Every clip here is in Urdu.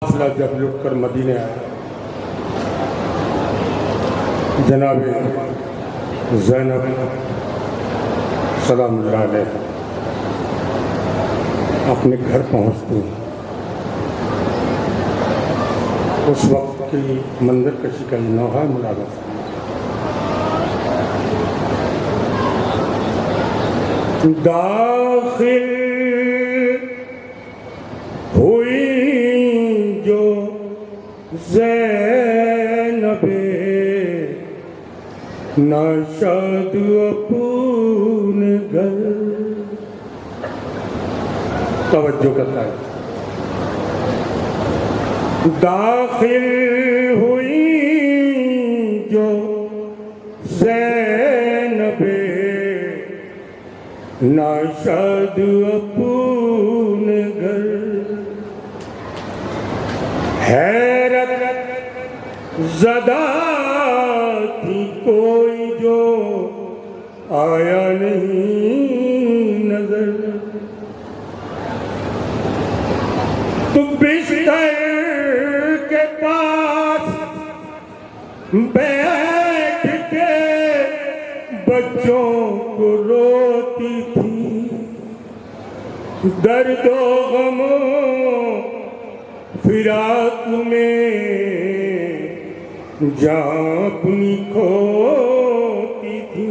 فاصلہ جب لٹ کر مدینے آیا، جناب زینب سلام اللہ علیہ اپنے گھر پہنچتی ہیں۔ اس وقت کی منظر کشی کا یہ نوحہ ملازم داخل ہوئی جو زینب ناشاد اپنے گھر، توجہ کرتا ہے، داخل ہوئی جو زینب ناشاد اپنے گھر، حیرت زدہ تھی کوئی جو آیا نہیں نظر، تو بستر کے پاس بیٹھ کے بچوں کو روتی تھی، درد و غم فراق میں جان اپنی کھوتی تھی،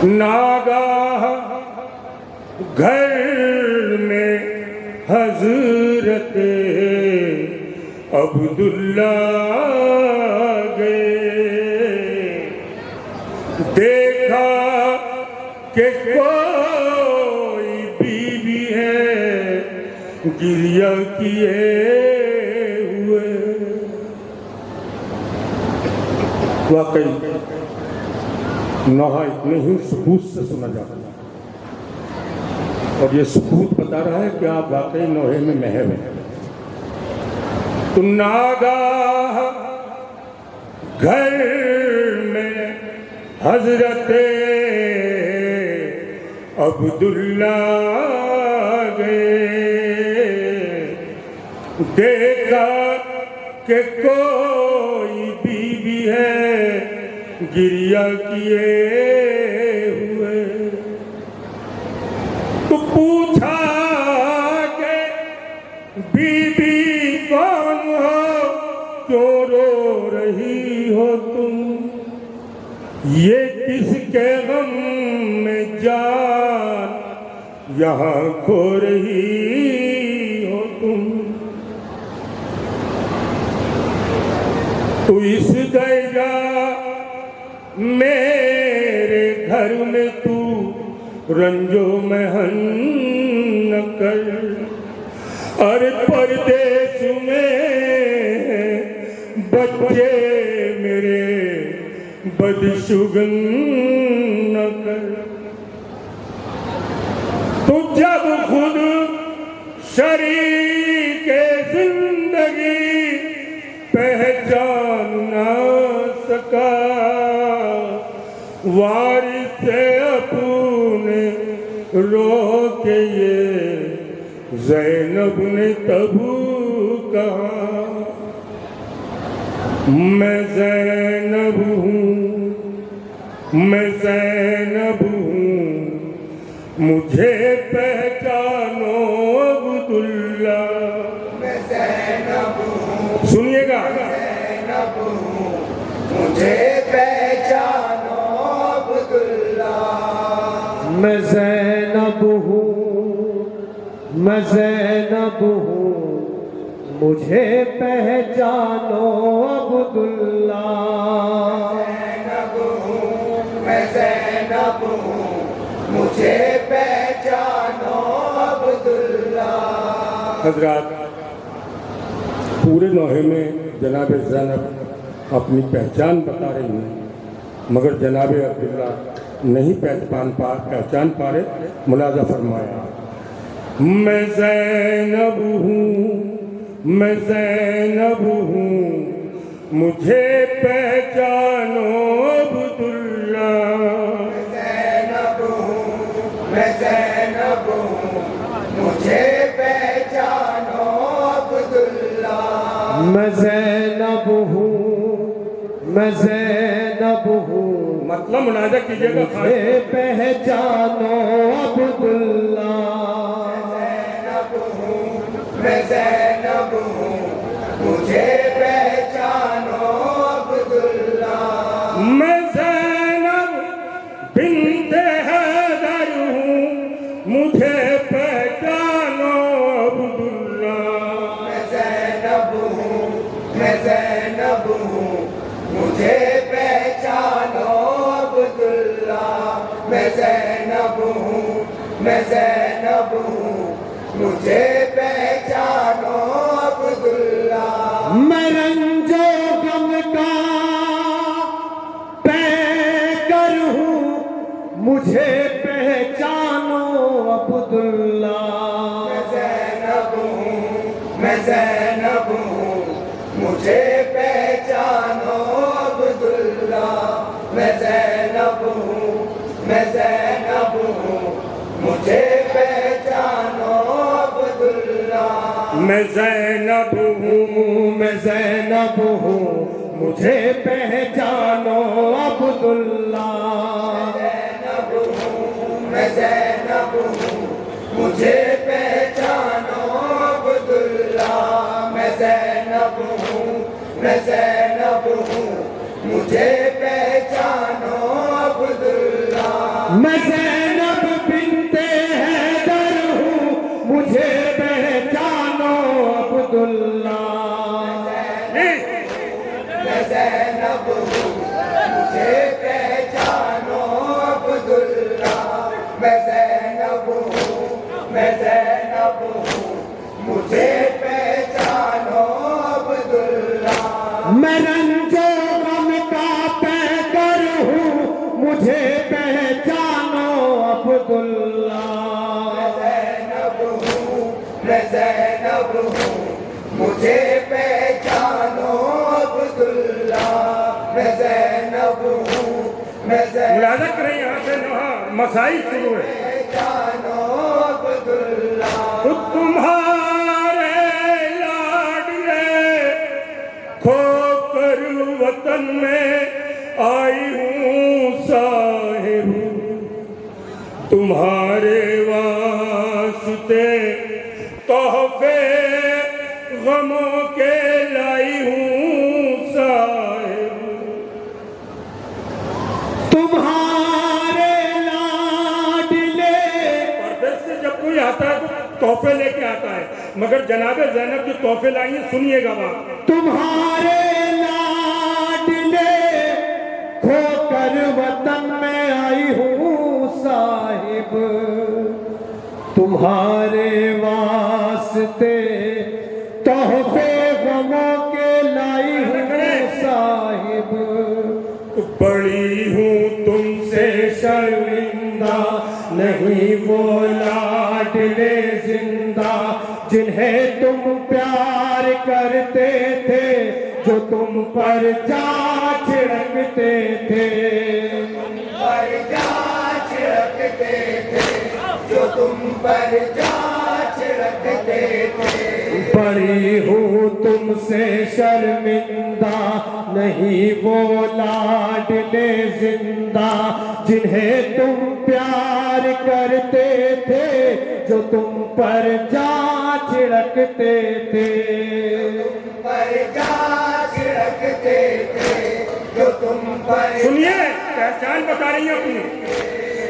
ناگاہ گھر میں حضرت عبداللہ گئے، دیکھا کہ کوئی بیوی ہے گریہ کیے ہوئے۔ واقعی نوحہ اتنے ہی سکوت سے سنا جاتا ہے، اور یہ سکوت بتا رہا ہے کہ آپ واقعی نوحے میں محو ہیں۔ تو ناگاہ گھر میں حضرت عبداللہ گئے، دیکھا کہ کوئی بیوی ہے گریہ کیے ہوئے، تو پوچھا کہ بیوی کون ہو، کیوں رو رہی ہو تم، یہ کس کے غم میں جان یہاں کھو رہی ہو تم، تو اس درجہ میرے گھر میں تو رنجو محن نہ کر، اور پردیس میں بچے میرے بدشگن نہ کر، تو جب خود شریک زندگی پہچان نہ سکا، وارث اپنے رو کے یہ زینب نے تب کہا، میں زینب ہوں، میں زینب ہوں، مجھے پہچانو عبداللہ، میں زینب ہوں، سنیے گا، زینب ہوں، مجھے پہچانو عبداللہ، میں زینب ہوں، میں زینب ہوں، مجھے پہچانو عبداللہ، زینب ہوں، میں زینب ہوں، مجھے پہچانو عبداللہ۔ حضرات پورے نوحے میں جناب زینب اپنی پہچان بتا رہی ہیں، مگر جناب عبداللہ نہیں پہچان پا رہے۔ ملاحظہ فرمایا، میں زینب ہوں، میں زینب ہوں، مجھے پہچانو عبداللہ، میں زینب ہوں، میں زینب ہوں، مجھے پہچانو میں زینب ہوں میں زینب ہوں مطلب مناظر کیجئے گا مجھے پہچانو عبداللہ میں زینب ہوں مجھے پہچانو عبداللہ میں زینب بنت حیدر ہوں مجھے پہچانو عبداللہ میں زینب ہوں میں زینب ہوں مجھے پہچانو عبداللہ میں زینب ہوں میں زینب ہوں مجھے پہچانو عبداللہ میں رنج و غم کا پیکر ہوں مجھے پہچانو عبداللہ میں زینب ہوں میں زینب ہوں مجھے پہچانو عبداللہ میں زینب ہوں میں زینب ہوں مجھے پہچانو عبداللہ میں زینب ہوں میں زینب ہوں مجھے پہچانو عبداللہ میں زینب ہوں مجھے پہچانو عبداللہ میں زینب ہوں میں زینب ہوں مجھے پہچانو عبداللہ میں زینب بنت حیدر ہوں مجھے پہچانو عبداللہ میں زینب ہوں مجھے پہچانو عبداللہ میں زینب ہوں میں زینب ہوں مجھے پہچانو عبداللہ میں رنج و غم کا پیکر ہوں مجھے پہچانو عبداللہ میں زینب ہوں مجھے پہچانو عبداللہ میں زینب ہوں میں زینب ملاحظہ کریں یہاں سے وہاں مسائل شروع ہے پہچانو عبداللہ تمہارے لاڈلے کھو کر وطن میں آئی ہوں صاحب تمہارے واسطے تحفے غموں کے لائی ہوں صاحب تمہارے لاڈلے پردیس سے جب کوئی آتا ہے تو تحفے لے کے آتا ہے مگر جناب زینب جو تحفے لائی ہیں سنیے گا بات تمہارے لاڈلے کھو کر وطن میں آئی ہوں صاحب تمہارے واسطے تحفے غموں کے لائی ہوں صاحب بڑی ہوں تم سے شرمندہ نہیں وہ لاڈلے زندہ جنہیں تم پیار کرتے تھے جو تم پر جا چھڑکتے تھے پر جا چھڑکتے تھے جو تم پر جا چھڑکتے تھے بڑی ہوں تم سے شرمندہ نہیں وہ لاڈلے زندہ جنہیں تم پیار کرتے تھے جو تم پر جا چھڑکتے تھے پر جا چھڑکتے تھے جو تم پر سنیے پہچان بتا رہی ہیں اپنی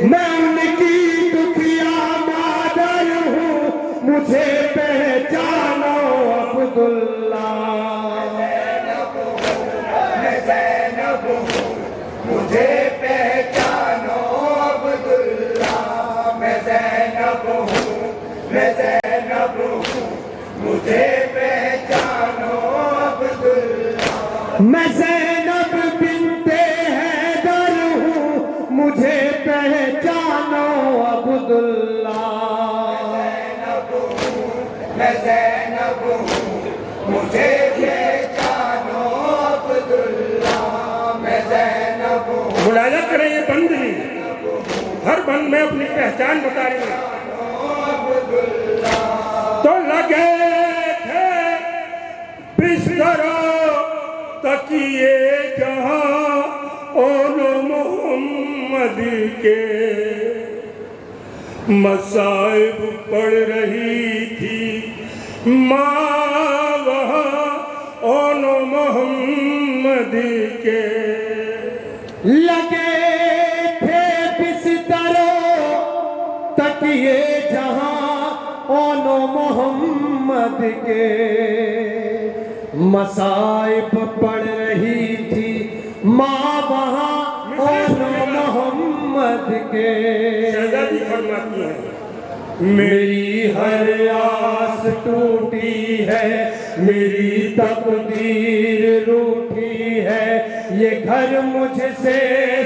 میں ان کی دکھیا مادر ہوں مجھے پہچانو عبداللہ میں زینب ہوں مجھے پہچانو عبداللہ میں زینب ہوں میں زینب ہوں مجھے پہچانو عبداللہ میں زینب بنت حیدر ہوں مجھے پہچانو عبداللہ میں زینب ہوں مجھے پہچانو عبداللہ میں زینب ہوں ملاحظہ کریں یہ بند نہیں ہر بند میں اپنی پہچان بتا رہی ہیں تو لگے تھے بستر تکیے جہاں اول محمد کے مصائب پڑھ رہی تھی ماں وہاں اول محمد کے لگے تھے بستروں تکیے جہاں اون محمد کے مصائب پڑھ رہی تھی ماں وہاں اون محمد کے شہزادی فرماتی ہیں میری ہر آس ٹوٹی ہے میری تقدیر روٹھی ہے یہ گھر مجھ سے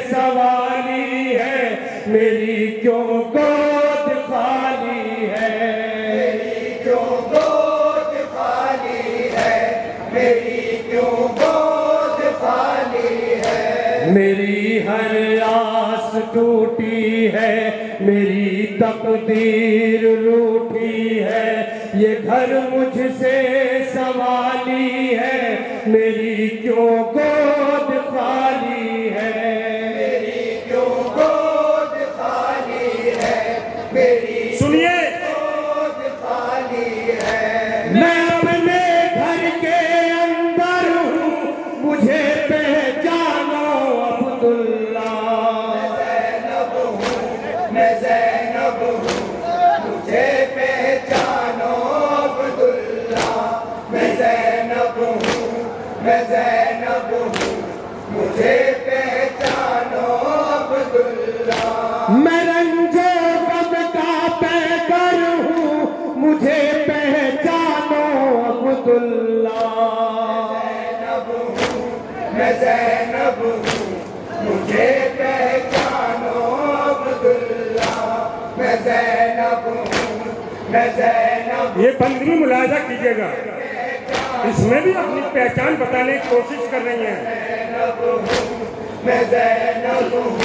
سوالی ہے میری کیوں گود خالی ہے میری کیوں گود خالی ہے میری کیوں گود خالی ہے میری ہر آس ٹوٹی ہے میری تقدیر روٹھی ہے یہ گھر مجھ سے سوالی ہے میری کیوں گود خالی ہے میری کیوں گود خالی ہے میری سنیے گود خالی ہے میں اپنے گھر کے اندر ہوں مجھے پہچانو عبداللہ زینب ہوں میں زینب ہوں مجھے پہچانو عبداللہ میں زینب ہوں میں زینب ہوں مجھے پہچانو عبداللہ میں رنجو غم کا پیکر ہوں مجھے پہچانو عبداللہ زینب ہوں میں زینب ہوں مجھے پہچانو عبداللہ میں زینب ہوں میں زینب یہ بندگی ملاحظہ کیجیے گا اس میں بھی اپنی پہچان بتانے کی کوشش کر رہی ہیں میں زینب ہوں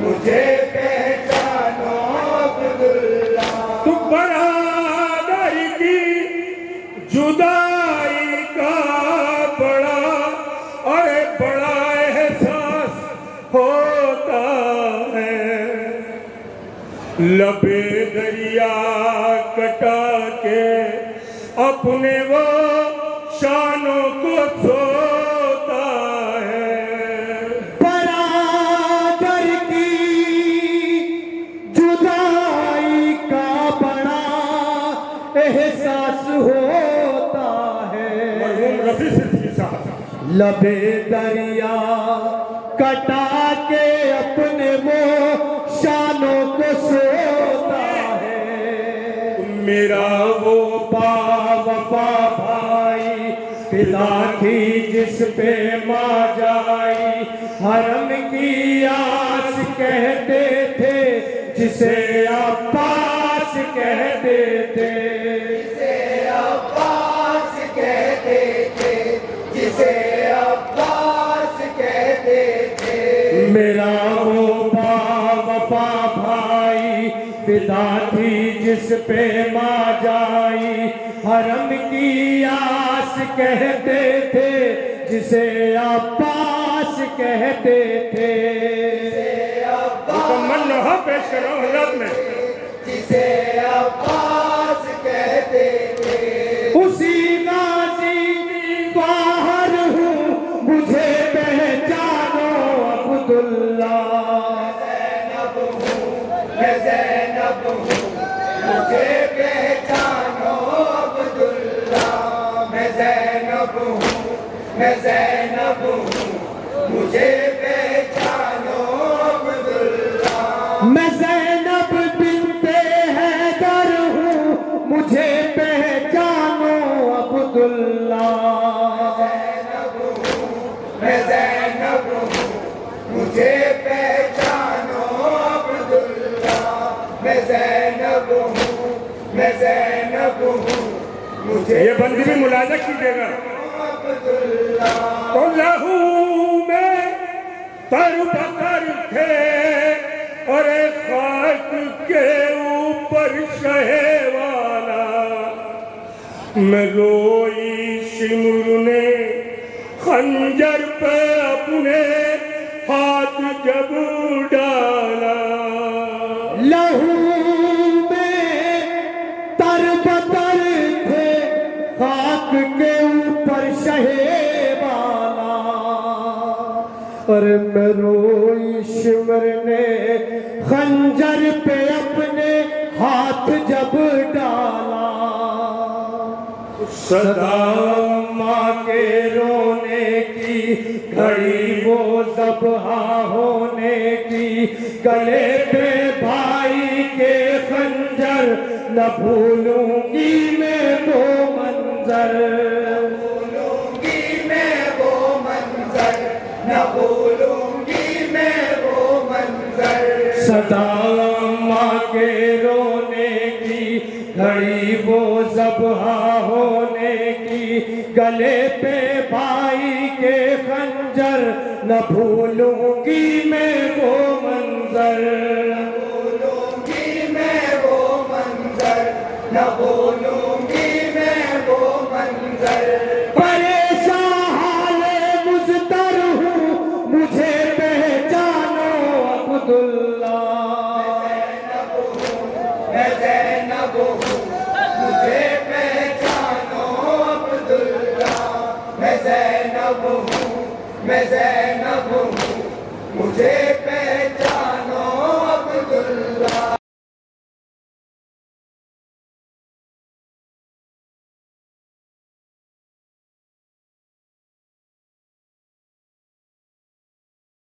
مجھے پہچانو عبداللہ تو برادر کی جدائی کا بڑا اور بڑا احساس ہوتا ہے لبے دریا کٹا کے اپنے وہ شانوں کو سوتا ہے برادر کی جدائی کا بڑا احساس ہوتا ہے مرحوم رفیع صدیقی صاحب لبے دریا کٹا کے اپنے وہ شانوں کو سوتا ہے میرا وہ با وفا بھائی فدا تھی جس پہ ماں جائی حرم کی آس کہتے تھے جسے عباس کہتے تھے جسے عباس کہتے تھے جسے عباس کہتے تھے میرا وہ با وفا بھائی فدا تھی جس پہ ماں جائی حرم کی آس کہتے تھے جسے عباس کہتے تھے مکمل لوہا پیش کر رہا ہوں حضرت میں جسے عباس کہتے تھے اسی غازی باہر ہوں مجھے پہچانو عبداللہ زینب ہوں میں زینب ہوں مجھے پہچانو عبداللہ میں زینب ہوں میں زینب ہوں مجھے پہچانو عبداللہ میں زینب بنت حیدر ہوں مجھے پہچانو عبداللہ میں زینب ہوں مجھے پہچانو عبداللہ میں زینب ہوں میں زینب ہوں مجھے یہ بندی بھی ملاحظہ کیجیے گا عبداللہ تو لہو میں تر بتر تھے اور خاک کے اوپر شہ والا میں روئی شمر نے خنجر پہ اپنے ہاتھ جب ڈالا، لہو میں تر بتر تھے خاک کے اوپر شہے والا، اور میں روئی شمر نے خنجر پہ اپنے ہاتھ جب ڈالا، صدا ماں کے رونے کی گھڑی وہ ذبح ہونے کی، گلے پہ بھائی کے خنجر نہ بھولوں گی میں وہ منظر، بھولوں گی میں وہ منظر، نہ بھولوں گی میں وہ منظر، صدا ماں کے رونے کی گھڑی وہ ذبح ہونے کی، گلے پہ بھائی کے خنجر نہ بھولوں گی میں وہ منظر، بھولوں گی میں وہ منظر، نہ بھولوں گی میں وہ منظر، پریشان حال مضطر ہوں مجھے پہچانو عبداللہ، میں زینب ہوں مجھے پہچانو عبداللہ، میں زینب ہوں، میں زینب ہوں مجھے